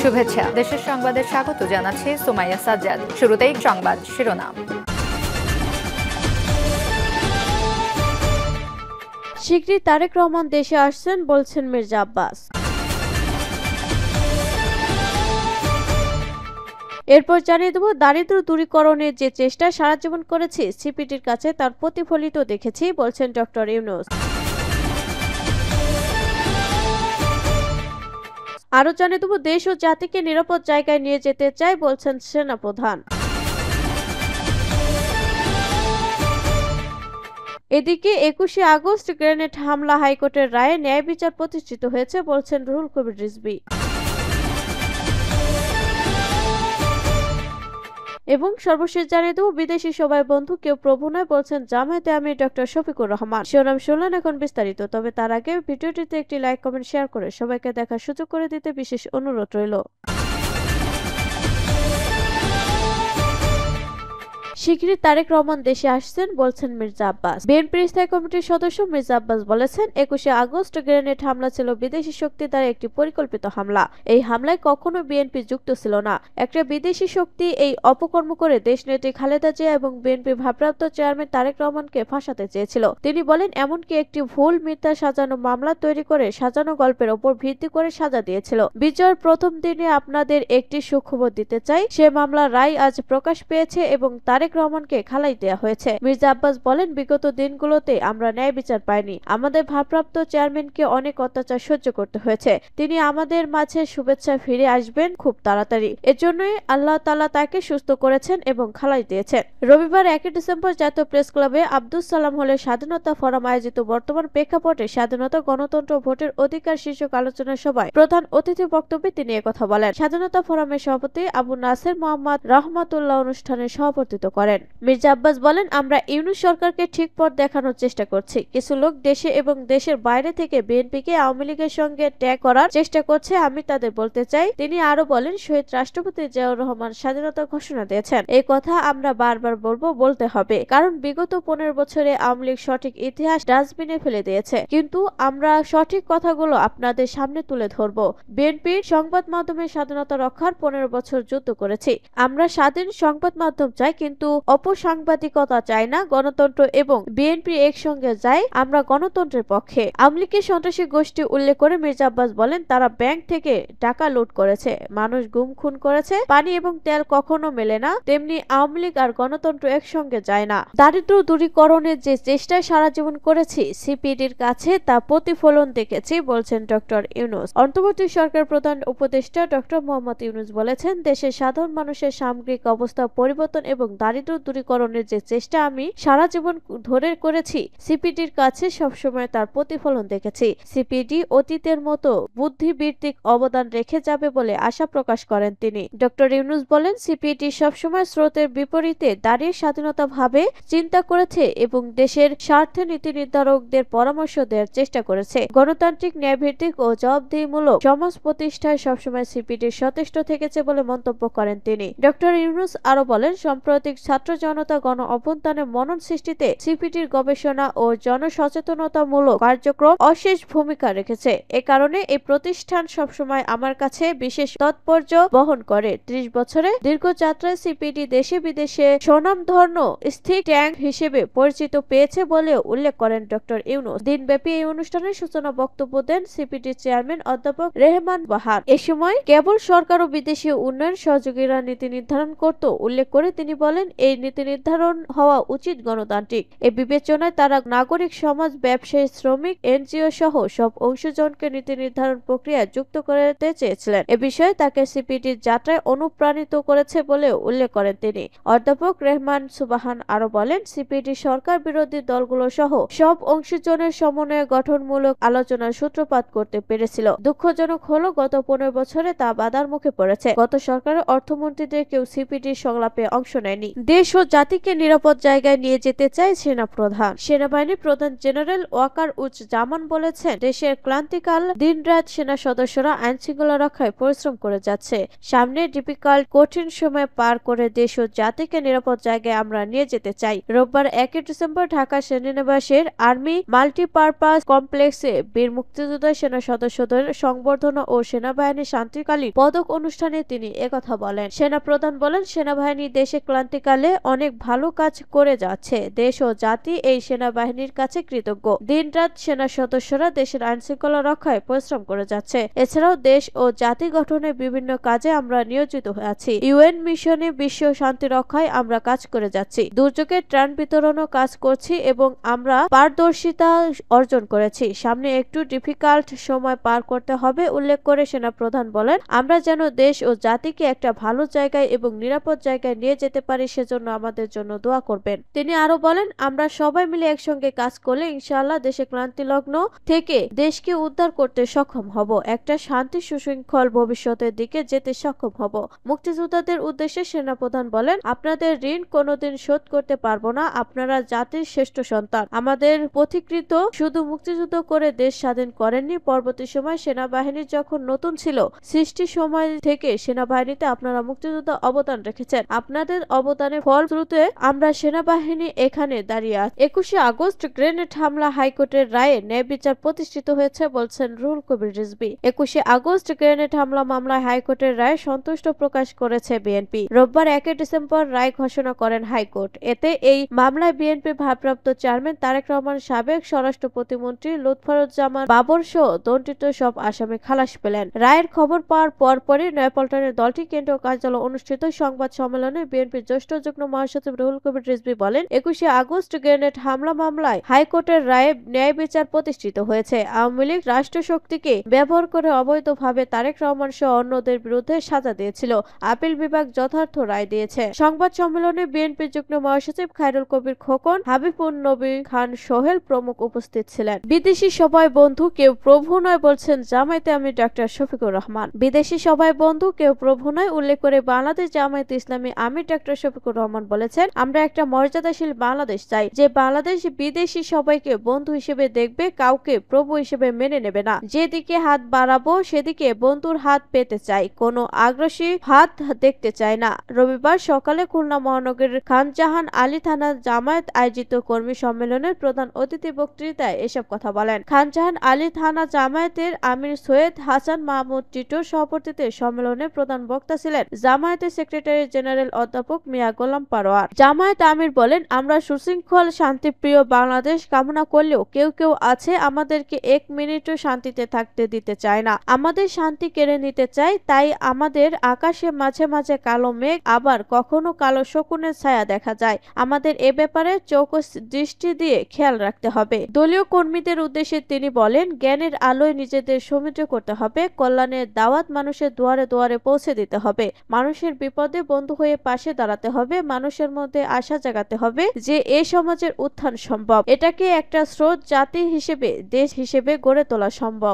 শুভেচ্ছা। দেশের সংবাদে স্বাগত জানাচ্ছি সুমাইয়া সাজ্জাদ। শুরুতেই সংবাদ শিরোনাম। শিগগিরই তারেক রহমান দেশে আসছেন বলছেন মির্জা আব্বাস। এরপর জানিয়ে দেব, দারিদ্র দূরীকরণের যে চেষ্টা সারা জীবন করেছি, সিপিডির কাছে তার প্রতিফলিত দেখেছি বলছেন ডক্টর ইউনূস। আরও জানিয়ে দেব, দেশ ও জাতিকে নিরাপদ জায়গায় নিয়ে যেতে চাই বলছেন সেনাপ্রধান। এদিকে 21শে আগস্ট গ্রেনেড হামলা হাইকোর্টের রায়ে ন্যায় বিচার প্রতিষ্ঠিত হয়েছে বলছেন রুহুল কবির রিজভী। এবং সর্বশেষ জানিয়ে দেব, বিদেশি সবাই বন্ধু, কেউ প্রভু নয় বলছেন জামায়াতে আমির ডক্টর শফিকুর রহমান। শিরোনাম শুনলেন, এখন বিস্তারিত। তবে তার আগে ভিডিওটিতে একটি লাইক, কমেন্ট, শেয়ার করে সবাইকে দেখার সুযোগ করে দিতে বিশেষ অনুরোধ রইল। শিগগিরই তারেক রহমান দেশে আসছেন বলছেন মির্জা আব্বাস। বিএনপির স্থায়ী কমিটির সদস্য মির্জা আব্বাস বলেছেন, 21শে আগস্ট গ্রেনেড হামলা ছিল বিদেশি শক্তি দ্বারা একটি পরিকল্পিত হামলা। এই হামলায় কখনো বিএনপি যুক্ত ছিল না। একটা বিদেশি শক্তি এই অপকর্ম করে দেশনেত্রী খালেদা জিয়া এবং বিএনপি ভারপ্রাপ্ত চেয়ারম্যান তারেক রহমানকে ফাঁসাতে চেয়েছিল। তিনি বলেন, এমনকি একটি ভুল মিথ্যা সাজানো মামলা তৈরি করে সাজানো গল্পের ওপর ভিত্তি করে সাজা দিয়েছিল। বিজয়ের প্রথম দিনে আপনাদের একটি সুখবর দিতে চাই, সে মামলার রায় আজ প্রকাশ পেয়েছে এবং তারেক রহমানকে খালাই দেওয়া হয়েছে। মির্জা আব্বাস বলেন, বিগত দিনগুলোতে আমরা ন্যায় বিচার পাইনি। আমাদের ভারপ্রাপ্ত চেয়ারম্যানকে অনেক অত্যাচার সহ্য করতে হয়েছে। তিনি আমাদের মাঝে শুভেচ্ছা ফিরে আসবেন খুব তাড়াতাড়ি। এজন্যই আল্লাহ তাআলা তাকে সুস্থ করেছেন এবং খালাই দিয়েছেন। রবিবার 1 ডিসেম্বর জাতীয় প্রেস ক্লাবে আব্দুস সালাম হলে স্বাধীনতা ফোরাম আয়োজিত বর্তমান প্রেক্ষাপটে স্বাধীনতা, গণতন্ত্র, ভোটের অধিকার শীর্ষক আলোচনা সভায় প্রধান অতিথি বক্তব্যে তিনি একথা বলেন। স্বাধীনতা ফোরামের সভাপতি আবু নাসের মোহাম্মদ রহমাতুল্লাহ অনুষ্ঠানে সভাপতিত্ব করেন। মির্জা আব্বাস বলেন, আমরা ইউনূস সরকারকে ঠিক পথ দেখানোর চেষ্টা করছি। কিছু লোক দেশে এবং দেশের বাইরে থেকে বিএনপিকে আওয়ামী লীগের সঙ্গে ট্যাগ করার চেষ্টা করছে। আমি তাদের বলতে চাই। তিনি আরো বলেন, শহীদ রাষ্ট্রপতি জিয়াউর রহমান স্বাধীনতা ঘোষণা দিয়েছেন। এই কথা আমরা বারবার বলতে হবে, কারণ বিগত 15 বছরে আওয়ামী লীগ সঠিক ইতিহাস ডাস্টবিনে ফেলে দিয়েছে। কিন্তু আমরা সঠিক কথাগুলো আপনাদের সামনে তুলে ধরব। বিএনপির সংবাদ মাধ্যমের স্বাধীনতা রক্ষার 15 বছর যুদ্ধ করেছি। আমরা স্বাধীন সংবাদ মাধ্যম চাই, কিন্তু অপসাংবাদিকতা চাই না। গণতন্ত্র এবং বিএনপি একসঙ্গে যায়। আমরা গণতন্ত্রের পক্ষে। আওয়ামী লীগের সন্ত্রাসী গোষ্ঠী উল্লেখ করে মির্জা আব্বাস বলেন, তারা ব্যাংক থেকে টাকা লুট করেছে, মানুষ গুম খুন করেছে। পানি এবং তেল কখনো মেলে না। তেমনি আওয়ামী লীগ আর গণতন্ত্র একসঙ্গে যায় না। দারিদ্র দূরীকরণের যে চেষ্টায় সারা জীবন করেছি, সিপিডির কাছে তা প্রতিফলন দেখেছি বলছেন ডক্টর ইউনূস। অন্তর্বর্তী সরকার প্রধান উপদেষ্টা ডক্টর মোহাম্মদ ইউনূস বলেছেন, দেশের সাধারণ মানুষের সামগ্রিক অবস্থা পরিবর্তন এবং দারিদ্র দূরীকরণের যে চেষ্টা আমি সারা জীবন ধরে করেছি, সিপিডির কাছে সবসময় তার প্রতিফলন দেখেছি। সিপিডি অতীতের মতো বুদ্ধিবৃত্তিক অবদান রেখে যাবে বলে আশা প্রকাশ করেন তিনি। ডক্টর ইউনূস বলেন, সিপিডি সবসময় স্রোতের বিপরীতে দাঁড়িয়ে স্বাধীনতাভাবে চিন্তা করেছে এবং দেশের স্বার্থে নীতি নির্ধারকদের পরামর্শ দেওয়ার চেষ্টা করেছে। গণতান্ত্রিক, ন্যায়ভিত্তিক ও জবাবদিহিমূলক সমাজ প্রতিষ্ঠায় সবসময় সিপিডি সচেষ্ট থেকেছে বলে মন্তব্য করেন তিনি। ডক্টর ইউনূস আরো বলেন, সাম্প্রতিক ছাত্র জনতা গণ অভ্যুত্থানের মনন সৃষ্টিতে সিপিডির গবেষণা ও জনসচেতনতামূলক কার্যক্রম অশেষ ভূমিকা রেখেছে। এ কারণে এই প্রতিষ্ঠান সবসময় আমার কাছে বিশেষ তাৎপর্য বহন করে। 30 বছরে দীর্ঘ যাত্রায় সিপিডি দেশে বিদেশে স্বনামধন্য স্থির ট্যাঙ্ক হিসেবে পরিচিত পেয়েছে বলে উল্লেখ করেন ডক্টর ইউনূস। দিনব্যাপী এই অনুষ্ঠানের সূচনা বক্তব্য দেন সিপিডির চেয়ারম্যান অধ্যাপক রেহমান বাহার। এ সময় কেবল সরকার ও বিদেশি উন্নয়ন সহযোগীরা নীতি নির্ধারণ করত উল্লেখ করে তিনি বলেন, এই নীতি নির্ধারণ হওয়া উচিত গণতান্ত্রিক। এই বিবেচনায় তারা নাগরিক সমাজ, ব্যবসায়ী, শ্রমিক, এনজিও সহ সব অংশজনকে নীতি নির্ধারণ প্রক্রিয়ায় যুক্ত করতে চেয়েছিলেন। এ বিষয়ে তাকে সিপিডির যাত্রায় অনুপ্রাণিত করেছে বলে উল্লেখ করেন তিনি। অধ্যাপক রেহমান সুবহান আরো বলেন, সিপিডি সরকার বিরোধী দলগুলো সহ সব অংশজনের সমন্বয়ে গঠনমূলক আলোচনার সূত্রপাত করতে পেরেছিল। দুঃখজনক হলো, গত 15 বছরে তা বাধার মুখে পড়েছে। গত সরকারের অর্থমন্ত্রীদের কেউ সিপিডির সংলাপে অংশ নেয়নি। দেশ ও জাতিকে নিরাপদ জায়গায় নিয়ে যেতে চায় সেনাপ্রধান। সেনাবাহিনী প্রধান জেনারেল ওয়াকার জামান বলেছেন, দেশের ক্লান্তিকাল দিনরাত সেনা সদস্যরা আইনশৃঙ্খলা রক্ষায় পরিশ্রম করে যাচ্ছে। সামনে ডিফিকাল্ট কঠিন সময় পার করে দেশ ও জাতিকে নিরাপদ জায়গায় আমরা নিয়ে যেতে চাই। রোববার 1 ডিসেম্বর ঢাকা সেনানিবাসের আর্মি মাল্টিপারপাস কমপ্লেক্সে বীর মুক্তিযোদ্ধা সেনা সদস্যদের সংবর্ধনা ও সেনাবাহিনীর শান্তিকালীন পদক অনুষ্ঠানে তিনি একথা বলেন। সেনাপ্রধান বলেন, সেনাবাহিনী দেশে ক্লান্তিকালে অনেক ভালো কাজ করে যাচ্ছে। দেশ ও জাতি এই সেনাবাহিনীর কাছে কৃতজ্ঞ। দিনরাত সেনা সদস্যরা দেশের আইনশৃঙ্খলা রক্ষায় পরিশ্রম করে যাচ্ছে। এছাড়াও দেশ ও জাতি গঠনের বিভিন্ন কাজে আমরা নিয়োজিত হয়ে আছি। ইউএন মিশনে বিশ্ব শান্তি রক্ষায় আমরা কাজ করে যাচ্ছি। দুর্যোগের ত্রাণ বিতরণও কাজ করছি এবং আমরা পারদর্শিতা অর্জন করেছি। সামনে একটু ডিফিকাল্ট সময় পার করতে হবে উল্লেখ করে সেনাপ্রধান বলেন, আমরা যেন দেশ ও জাতিকে একটা ভালো জায়গায় এবং নিরাপদ জায়গায় নিয়ে যেতে পারি, সেজন্য আমাদের জন্য দোয়া করবেন। তিনি আরো বলেন, আমরা সবাই মিলে একসঙ্গে কাজ করলে ইনশাআল্লাহ দেশে ক্লান্তিলগ্ন থেকে দেশকে উদ্ধার করতে সক্ষম হব, একটা শান্তি সুশৃঙ্খল ভবিষ্যতের দিকে যেতে সক্ষম হব। মুক্তিযোদ্ধাদের উদ্দেশ্যে সেনাপ্রধান বলেন, আপনাদের ঋণ কোনোদিন শোধ করতে পারবো না। আপনারা জাতির শ্রেষ্ঠ সন্তান। আমাদের পথিকৃত শুধু মুক্তিযুদ্ধ করে দেশ স্বাধীন করেননি, পরবর্তী সময় সেনাবাহিনী যখন নতুন ছিল, সৃষ্টির সময় থেকে সেনাবাহিনীতে আপনারা মুক্তিযুদ্ধ অবদান রেখেছেন। আপনাদের অবদানের ফলশ্রুতিতে আমরা সেনাবাহিনী এখানে দাঁড়িয়ে আছি। 21 আগস্ট গ্রেনেড হামলা হাইকোর্টের রায়ে ন্যায় বিচার প্রতিষ্ঠিত হয়েছে বলছেন রুহুল কবির রিজভী। 21 আগস্ট গ্রেনেড হামলা মামলায় হাইকোর্টের রায়ে সন্তুষ্ট প্রকাশ করেছে বিএনপি। রোববার 1 ডিসেম্বর রায় ঘোষণা করেন হাইকোর্ট। এতে এই মামলায় বিএনপি ভারপ্রাপ্ত চেয়ারম্যান তারেক রহমান, সাবেক স্বরাষ্ট্র প্রতিমন্ত্রী লুৎফুজ্জামান বাবর সহ দণ্ডিত সব আসামি খালাস পেলেন। রায়ের খবর পাওয়ার পরপরই নয়াপল্টনের দলটি কেন্দ্রীয় কার্যালয়ে অনুষ্ঠিত সংবাদ সম্মেলনে বিএনপির জ্যেষ্ঠ যুগ্ম মহাসচিব রুহুল কবির রিজভী বলেন, 21 আগস্ট গ্রেনেড হামলা মামলায় হাইকোর্টের রায়ে ন্যায় বিচার প্রতিষ্ঠিত হয়েছে। আওয়ামী লীগ রাষ্ট্রশক্তিকে ব্যবহার করে অবৈধভাবে তারেক রহমান সহ অন্যদের বিরুদ্ধে সাজা দিয়েছিল। আপিল বিভাগ যথার্থ রায় দিয়েছে। সংবাদ সম্মেলনে বিএনপির যুগ্ম মহাসচিব খায়রুল কবির খোকন, হাবিবুন নবী খান সোহেল প্রমুখ উপস্থিত ছিলেন। বিদেশি সবাই বন্ধু, কেউ প্রভু নয় বলছেন জামায়াতে আমির ডাক্তার শফিকুর রহমান। বিদেশি সবাই বন্ধু, কেউ প্রভু নয় উল্লেখ করে বাংলাদেশ জামায়াতে ইসলামী আমির ডাক্তার শফিকুর রহমান বলেছেন, আমরা একটা মর্যাদাশীল বাংলাদেশ চাই, যে বাংলাদেশ বিদেশি সবাইকে বন্ধু হিসেবে দেখবে, কাউকে প্রভু হিসেবে মেনে নেবে না। যেদিকে হাত বাড়াবো সেদিকে বন্ধুর হাত পেতে চাই, কোনো আগ্রাসী হাত দেখতে চাই না। রবিবার সকালে খুলনা মহানগরীর খানজাহান আলী থানা জামায়াত আয়োজিত কর্মী সম্মেলনের প্রধান অতিথি বক্তৃতায় এসব কথা বলেন। খানজাহান আলী থানা জামায়াতের আমির সৈয়দ হাসান মাহমুদ টিটোর সভাপতিত্বে সম্মেলনে প্রধান বক্তা ছিলেন জামায়াতের সেক্রেটারি জেনারেল অধ্যাপক মিয়া গোলাম পারোয়ার। জামায়াত আমির বলেন, আমরা সুশৃঙ্খল শান্তিপ্রিয় বাংলাদেশ কামনা করলেও কেউ কেউ আছে আমাদেরকে এক মিনিটও শান্তিতে থাকতে দিতে চায় না, আমাদের শান্তি কেড়ে নিতে চায়। তাই আমাদের আকাশে মাঝে মাঝে কালো মেঘ, আবার কখনো কালো শকুনের ছায়া দেখা যায়। আমাদের এ ব্যাপারে চৌকস দৃষ্টি দিয়ে খেয়াল রাখতে হবে। দলীয় কর্মীদের উদ্দেশ্যে তিনি বলেন, জ্ঞানের আলোয় নিজেদের সমৃদ্ধ করতে হবে, কল্যাণের দাওয়াত মানুষের দুয়ারে দুয়ারে পৌঁছে দিতে হবে, মানুষের বিপদে বন্ধু হয়ে পাশে দাঁড়াতে হবে, মানুষের মধ্যে আশা জাগাতে হবে যে এ সমাজের উত্থান সম্ভব, এটাকে একটা স্রোত জাতি হিসেবে, দেশ হিসেবে গড়ে তোলা সম্ভব।